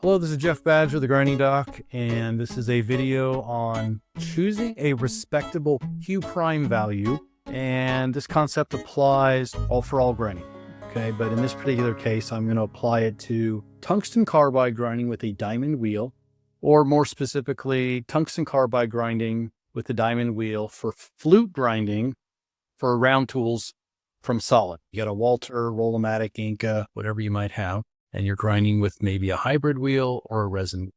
Hello, this is Jeff Badger, the Grinding Doc, and this is a video on choosing a respectable Q prime value. And this concept applies for all grinding. Okay, but in this particular case, I'm going to apply it to tungsten carbide grinding with a diamond wheel, or more specifically, tungsten carbide grinding with the diamond wheel for flute grinding for round tools from solid. You got a Walter, Roll-O-Matic, Inca, whatever you might have. And you're grinding with maybe a hybrid wheel or a resin.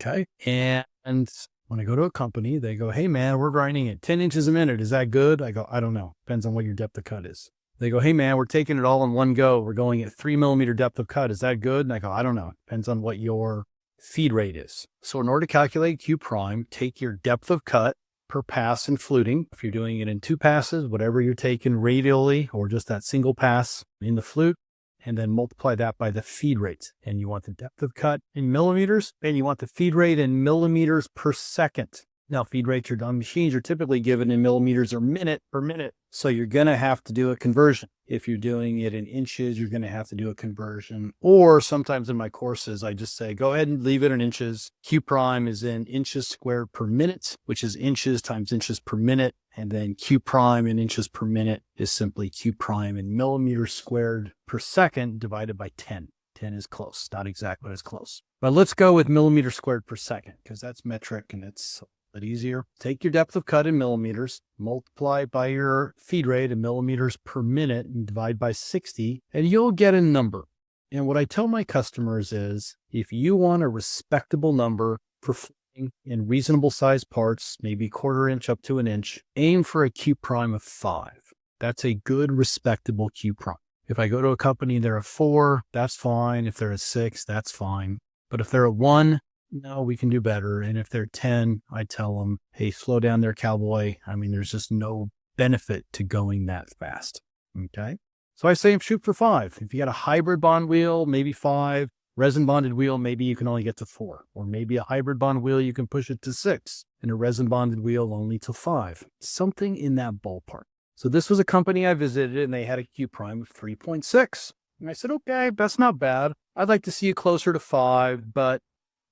Okay. And when I go to a company, they go, hey man, we're grinding at 10 inches a minute. Is that good? I go, I don't know. Depends on what your depth of cut is. They go, hey man, we're taking it all in one go. We're going at 3mm depth of cut. Is that good? And I go, I don't know. Depends on what your feed rate is. So in order to calculate Q prime, take your depth of cut per pass in fluting. If you're doing it in 2 passes, whatever you're taking radially or just that single pass in the flute, and then multiply that by the feed rate. And you want the depth of cut in millimeters, and you want the feed rate in millimeters per second. Now, feed rates on machines are typically given in millimeters or minute per minute. So you're going to have to do a conversion. If you're doing it in inches, you're going to have to do a conversion. Or sometimes in my courses, I just say, go ahead and leave it in inches. Q prime is in inches squared per minute, which is inches times inches per minute. And then Q prime in inches per minute is simply Q prime in millimeters squared per second divided by 10. 10 is close, not exactly, but it's close. But let's go with millimeters squared per second because that's metric and it's a bit easier. Take your depth of cut in millimeters, multiply by your feed rate in millimeters per minute and divide by 60, and you'll get a number. And what I tell my customers is if you want a respectable number for in reasonable sized parts, maybe 1/4 inch up to 1 inch, aim for a Q prime of 5. That's a good, respectable Q prime. If I go to a company, they're a 4, that's fine. If they're a 6, that's fine. But if they're a 1, no, we can do better. And if they're 10, I tell them, hey, slow down there, cowboy. I mean, there's just no benefit to going that fast. Okay. So I say shoot for 5. If you got a hybrid bond wheel, maybe 5. Resin bonded wheel, maybe you can only get to 4, or maybe a hybrid bond wheel, you can push it to 6, and a resin bonded wheel only to 5, something in that ballpark. So this was a company I visited and they had a Q prime of 3.6. And I said, okay, that's not bad. I'd like to see you closer to 5, but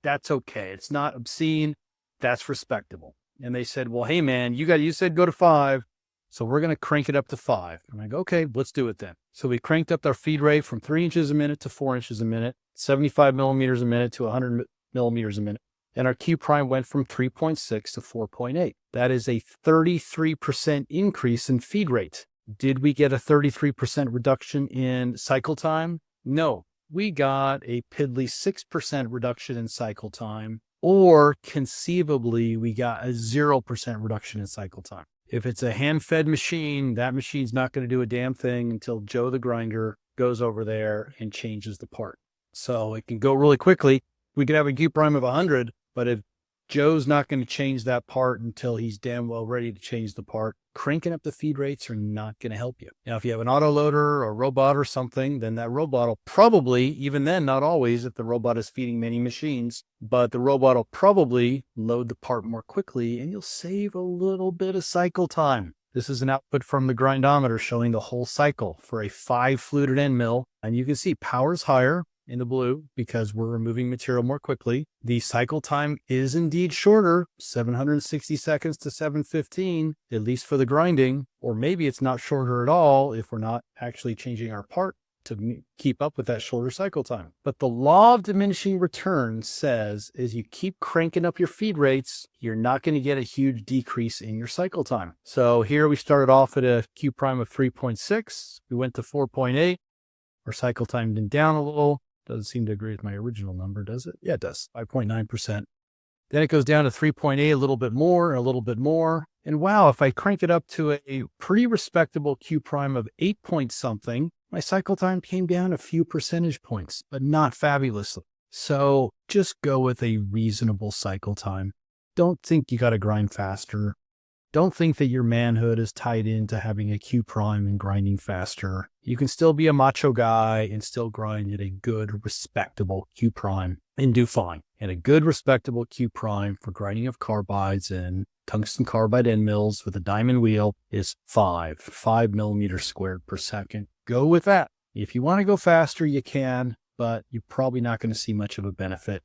that's okay. It's not obscene. That's respectable. And they said, well, hey man, you said go to 5. So we're going to crank it up to 5. I'm like, okay, let's do it then. So we cranked up our feed rate from 3 inches a minute to 4 inches a minute, 75 millimeters a minute to 100 millimeters a minute. And our Q prime went from 3.6 to 4.8. That is a 33% increase in feed rate. Did we get a 33% reduction in cycle time? No, we got a piddly 6% reduction in cycle time, or conceivably we got a 0% reduction in cycle time. If it's a hand-fed machine, that machine's not going to do a damn thing until Joe the grinder goes over there and changes the part. So it can go really quickly. We could have a Q prime of 100, but if Joe's not going to change that part until he's damn well ready to change the part, cranking up the feed rates are not going to help you. Now, if you have an auto loader or a robot or something, then that robot will probably, even then, not always if the robot is feeding many machines, but the robot will probably load the part more quickly and you'll save a little bit of cycle time. This is an output from the grindometer showing the whole cycle for a 5 fluted end mill. And you can see power's higher in the blue because we're removing material more quickly. The cycle time is indeed shorter, 760 seconds to 715, at least for the grinding, or maybe it's not shorter at all if we're not actually changing our part to keep up with that shorter cycle time. But the law of diminishing returns says as you keep cranking up your feed rates, you're not going to get a huge decrease in your cycle time. So here we started off at a Q prime of 3.6. We went to 4.8. Our cycle time went down a little. Doesn't seem to agree with my original number, does it? Yeah, it does. 5.9%. Then it goes down to 3.8, a little bit more, and a little bit more. And wow, if I crank it up to a pretty respectable Q prime of 8 point something, my cycle time came down a few percentage points, but not fabulously. So just go with a reasonable cycle time. Don't think you got to grind faster. Don't think that your manhood is tied into having a Q prime and grinding faster. You can still be a macho guy and still grind at a good, respectable Q prime and do fine. And a good, respectable Q prime for grinding of carbides and tungsten carbide end mills with a diamond wheel is 5 millimeters squared per second. Go with that. If you want to go faster, you can, but you're probably not going to see much of a benefit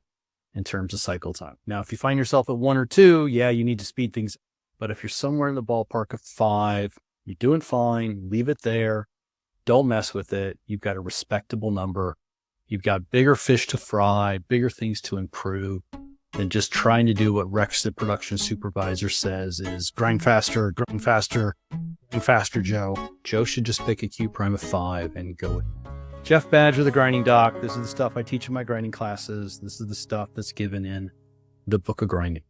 in terms of cycle time. Now, if you find yourself at 1 or 2, yeah, you need to speed things up. But if you're somewhere in the ballpark of 5, you're doing fine, leave it there. Don't mess with it. You've got a respectable number. You've got bigger fish to fry, bigger things to improve than just trying to do what Rex, the production supervisor, says is grind faster, grind faster, grind faster, Joe. Joe should just pick a Q prime of 5 and go with it. Jeff Badger, the grinding doc. This is the stuff I teach in my grinding classes. This is the stuff that's given in the Book of Grinding.